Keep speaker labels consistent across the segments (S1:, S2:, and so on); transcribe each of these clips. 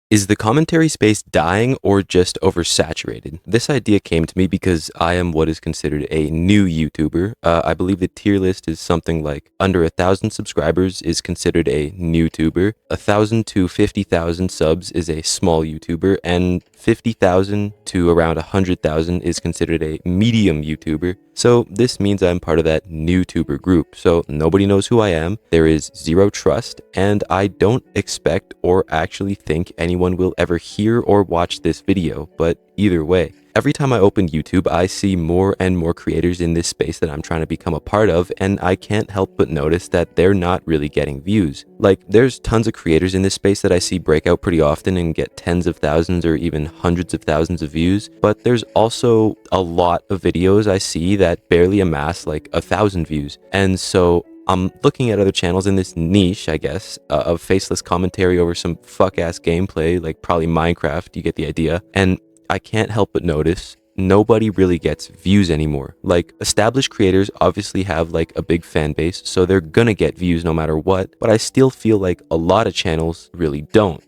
S1: Is the commentary space dying or just oversaturated? This idea came to me because I am what is considered a new YouTuber. I believe the tier list is something like under 1,000 subscribers is considered a new tuber, 1,000 to 50,000 subs is a small YouTuber, and 50,000 to around 100,000 is considered a medium YouTuber. So this means I'm part of that new tuber group. So nobody knows who I am, there is zero trust, and I don't expect or actually think anyone will ever hear or watch this video. But either way, every time I open YouTube, I see more and more creators in this space that I'm trying to become a part of, and I can't help but notice that they're not really getting views. Like, there's tons of creators in this space that I see break out pretty often and get tens of thousands or even hundreds of thousands of views, but there's also a lot of videos I see that barely amass like 1,000 views. And so I'm looking at other channels in this niche, I guess, of faceless commentary over some fuck-ass gameplay, like probably Minecraft, you get the idea, and I can't help but notice nobody really gets views anymore. Like, established creators obviously have like a big fan base, so they're gonna get views no matter what, but I still feel like a lot of channels really don't.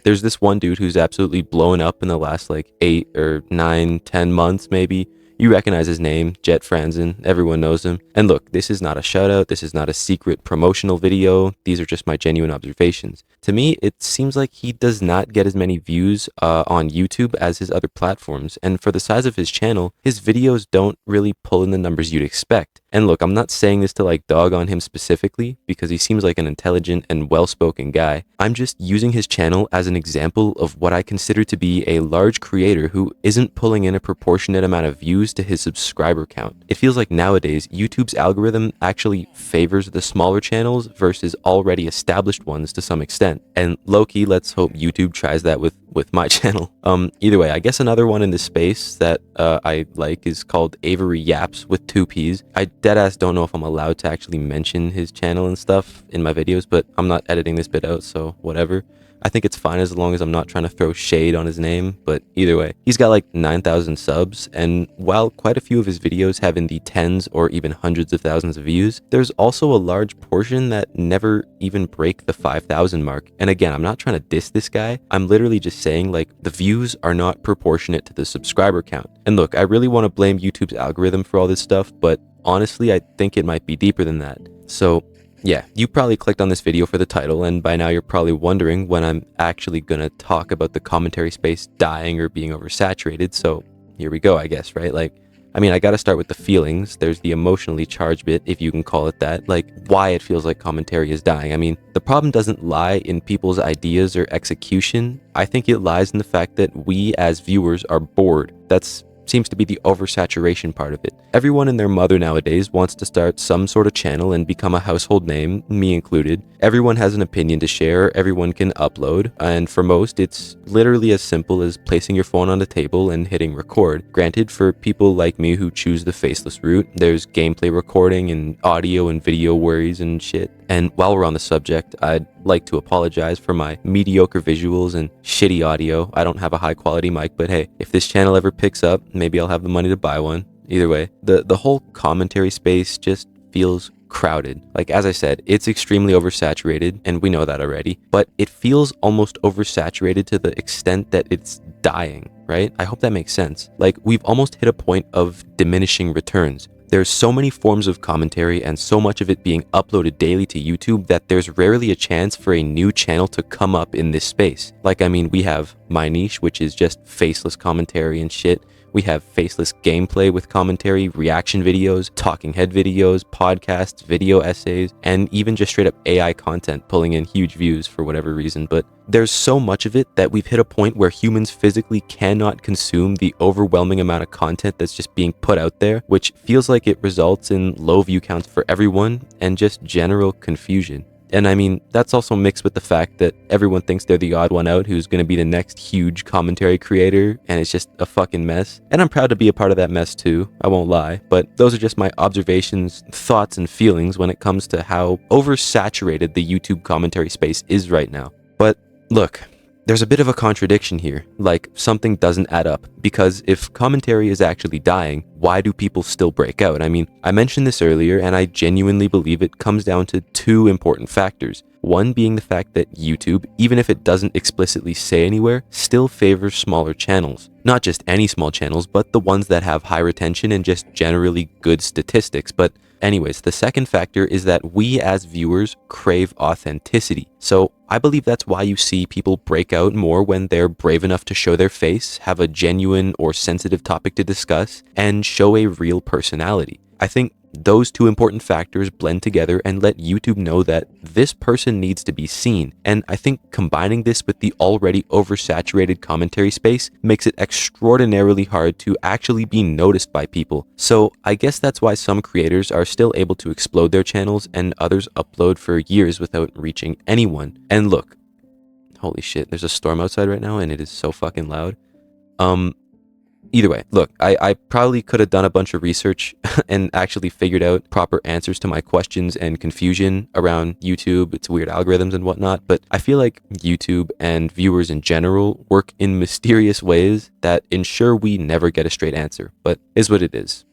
S1: There's this one dude who's absolutely blown up in the last like 8 or 9, 10 months maybe. You recognize his name, Jet Franzen, everyone knows him. And look, this is not a shout out, this is not a secret promotional video, these are just my genuine observations. To me, it seems like he does not get as many views on YouTube as his other platforms, and for the size of his channel, his videos don't really pull in the numbers you'd expect. And look, I'm not saying this to like dog on him specifically, because he seems like an intelligent and well-spoken guy. I'm just using his channel as an example of what I consider to be a large creator who isn't pulling in a proportionate amount of views to his subscriber count. It feels like nowadays, YouTube's algorithm actually favors the smaller channels versus already established ones to some extent. And low-key, let's hope YouTube tries that with my channel. Either way, I guess another one in this space that I like is called Avery Yaps with 2 P's. I deadass don't know if I'm allowed to actually mention his channel and stuff in my videos, but I'm not editing this bit out, so whatever. I think it's fine as long as I'm not trying to throw shade on his name, but either way, he's got like 9,000 subs, and while quite a few of his videos have in the tens or even hundreds of thousands of views, there's also a large portion that never even break the 5,000 mark. And again, I'm not trying to diss this guy, I'm literally just saying like the views are not proportionate to the subscriber count. And look, I really want to blame YouTube's algorithm for all this stuff, but honestly, I think it might be deeper than that. So yeah, you probably clicked on this video for the title, and by now you're probably wondering when I'm actually gonna talk about the commentary space dying or being oversaturated, so here we go, I guess, right? Like, I mean, I gotta start with the feelings. There's the emotionally charged bit, if you can call it that, like why it feels like commentary is dying. I mean, the problem doesn't lie in people's ideas or execution. I think it lies in the fact that we as viewers are bored. That's seems to be the oversaturation part of it. Everyone and their mother nowadays wants to start some sort of channel and become a household name, me included. Everyone has an opinion to share, everyone can upload, and for most, it's literally as simple as placing your phone on the table and hitting record. Granted, for people like me who choose the faceless route, there's gameplay recording and audio and video worries and shit. And while we're on the subject, I'd like to apologize for my mediocre visuals and shitty audio. I don't have a high quality mic, but hey, if this channel ever picks up, maybe I'll have the money to buy one. Either way, the whole commentary space just feels crowded. Like, as I said, it's extremely oversaturated, and we know that already, but it feels almost oversaturated to the extent that it's dying, right? I hope that makes sense. Like, we've almost hit a point of diminishing returns. There's so many forms of commentary and so much of it being uploaded daily to YouTube that there's rarely a chance for a new channel to come up in this space. Like, I mean, we have my niche, which is just faceless commentary and shit. We have faceless gameplay with commentary, reaction videos, talking head videos, podcasts, video essays, and even just straight up AI content pulling in huge views for whatever reason. But there's so much of it that we've hit a point where humans physically cannot consume the overwhelming amount of content that's just being put out there, which feels like it results in low view counts for everyone and just general confusion. And I mean, that's also mixed with the fact that everyone thinks they're the odd one out who's going to be the next huge commentary creator, and it's just a fucking mess. And I'm proud to be a part of that mess too, I won't lie, but those are just my observations, thoughts, and feelings when it comes to how oversaturated the YouTube commentary space is right now. But look, there's a bit of a contradiction here, like something doesn't add up, because if commentary is actually dying, why do people still break out? I mean, I mentioned this earlier, and I genuinely believe it comes down to two important factors. One being the fact that YouTube, even if it doesn't explicitly say anywhere, still favors smaller channels. Not just any small channels, but the ones that have high retention and just generally good statistics. But anyways, the second factor is that we as viewers crave authenticity. So I believe that's why you see people break out more when they're brave enough to show their face, have a genuine or sensitive topic to discuss, and show a real personality. I think those two important factors blend together and let YouTube know that this person needs to be seen. And I think combining this with the already oversaturated commentary space makes it extraordinarily hard to actually be noticed by people. So I guess that's why some creators are still able to explode their channels and others upload for years without reaching anyone. And look, holy shit, there's a storm outside right now and it is so fucking loud. Either way, look, I probably could have done a bunch of research and actually figured out proper answers to my questions and confusion around YouTube, its weird algorithms and whatnot, but I feel like YouTube and viewers in general work in mysterious ways that ensure we never get a straight answer, but is what it is.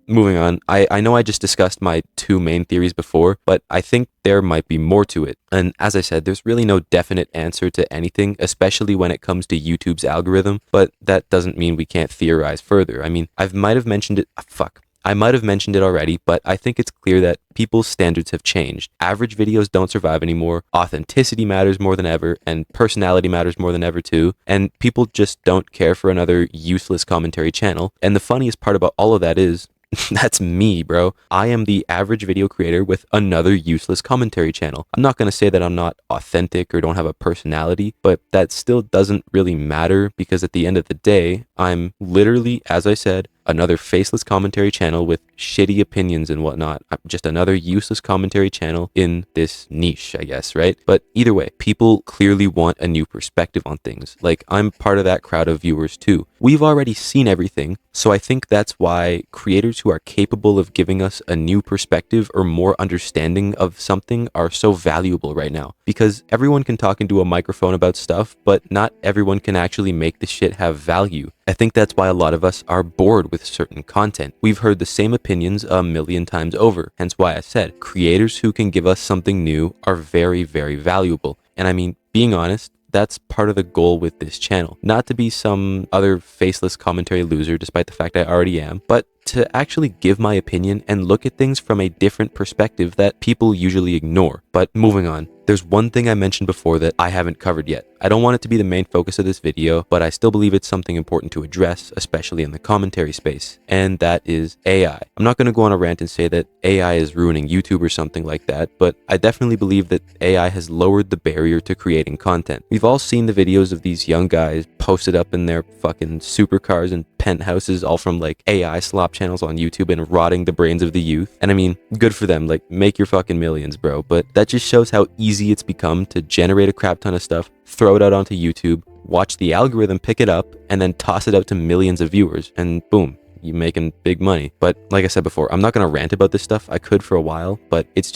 S1: Moving on, I know I just discussed my two main theories before, but I think there might be more to it. And as I said, there's really no definite answer to anything, especially when it comes to YouTube's algorithm, but that doesn't mean we can't theorize further. I mean, I might have mentioned it already, but I think it's clear that people's standards have changed. Average videos don't survive anymore, authenticity matters more than ever, and personality matters more than ever too, and people just don't care for another useless commentary channel. And the funniest part about all of that is, that's me, bro. I am the average video creator with another useless commentary channel. I'm not going to say that I'm not authentic or don't have a personality, but that still doesn't really matter because at the end of the day, I'm literally, as I said, another faceless commentary channel with shitty opinions and whatnot. I'm just another useless commentary channel in this niche, I guess, right? But either way, people clearly want a new perspective on things. Like, I'm part of that crowd of viewers too. We've already seen everything, so I think that's why creators who are capable of giving us a new perspective or more understanding of something are so valuable right now. Because everyone can talk into a microphone about stuff, but not everyone can actually make the shit have value. I think that's why a lot of us are bored with certain content. We've heard the same opinions a million times over, hence why I said creators who can give us something new are very, very valuable. And I mean, being honest, that's part of the goal with this channel. Not to be some other faceless commentary loser, despite the fact I already am, but to actually give my opinion and look at things from a different perspective that people usually ignore. But moving on, there's one thing I mentioned before that I haven't covered yet. I don't want it to be the main focus of this video, but I still believe it's something important to address, especially in the commentary space, and that is AI. I'm not going to go on a rant and say that AI is ruining YouTube or something like that, but I definitely believe that AI has lowered the barrier to creating content. We've all seen the videos of these young guys posted up in their fucking supercars and penthouses, all from like AI slop channels on YouTube and rotting the brains of the youth. And I mean, good for them, like make your fucking millions, bro. But that just shows how easy it's become to generate a crap ton of stuff, throw it out onto YouTube, watch the algorithm pick it up, and then toss it out to millions of viewers, and boom, you're making big money. But like I said before, I'm not going to rant about this stuff. I could for a while, but it's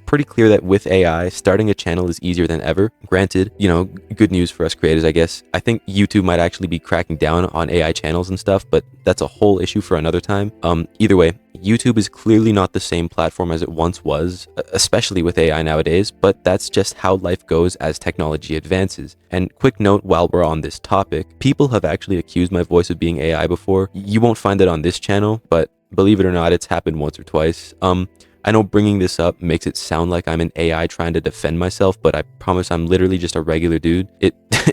S1: pretty clear that with AI, starting a channel is easier than ever. Granted, you know, good news for us creators, I guess. I think YouTube might actually be cracking down on AI channels and stuff, but that's a whole issue for another time. Either way, YouTube is clearly not the same platform as it once was, especially with AI nowadays, but that's just how life goes as technology advances. And quick note while we're on this topic, people have actually accused my voice of being AI before. You won't find it on this channel, but believe it or not, it's happened once or twice. I know bringing this up makes it sound like I'm an AI trying to defend myself, but I promise I'm literally just a regular dude.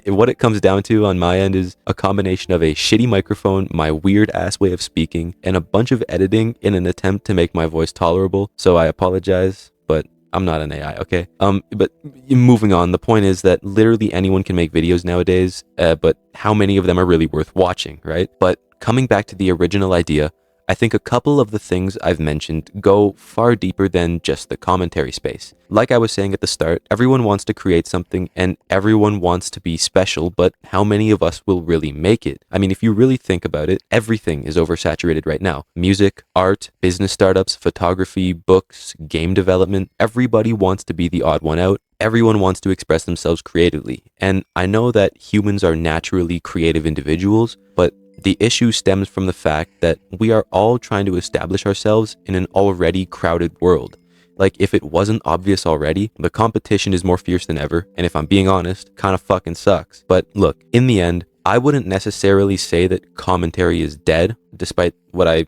S1: What it comes down to on my end is a combination of a shitty microphone, my weird ass way of speaking, and a bunch of editing in an attempt to make my voice tolerable. So I apologize, but I'm not an AI, okay? But moving on, the point is that literally anyone can make videos nowadays, but how many of them are really worth watching, right? But coming back to the original idea, I think a couple of the things I've mentioned go far deeper than just the commentary space. Like I was saying at the start, everyone wants to create something and everyone wants to be special, but how many of us will really make it? I mean, if you really think about it, everything is oversaturated right now. Music, art, business startups, photography, books, game development. Everybody wants to be the odd one out. Everyone wants to express themselves creatively. And I know that humans are naturally creative individuals, but The issue stems from the fact that we are all trying to establish ourselves in an already crowded world. Like, if it wasn't obvious already, the competition is more fierce than ever, and if I'm being honest, kind of fucking sucks. But look, in the end, I wouldn't necessarily say that commentary is dead, despite what I,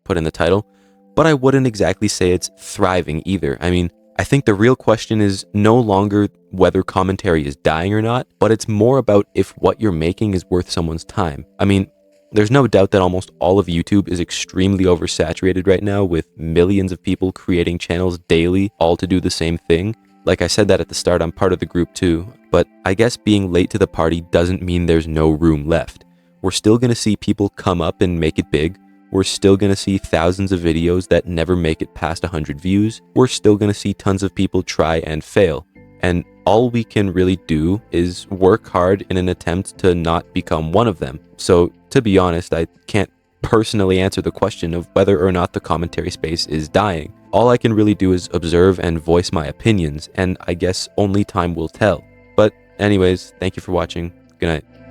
S1: put in the title, but I wouldn't exactly say it's thriving either. I mean, I think the real question is no longer whether commentary is dying or not, but it's more about if what you're making is worth someone's time. I mean, there's no doubt that almost all of YouTube is extremely oversaturated right now, with millions of people creating channels daily, all to do the same thing. Like I said that at the start, I'm part of the group too, but I guess being late to the party doesn't mean there's no room left. We're still gonna see people come up and make it big. We're still gonna see thousands of videos that never make it past 100 views. We're still gonna see tons of people try and fail. And all we can really do is work hard in an attempt to not become one of them. So, to be honest, I can't personally answer the question of whether or not the commentary space is dying. All I can really do is observe and voice my opinions, and I guess only time will tell. But anyways, thank you for watching. Good night.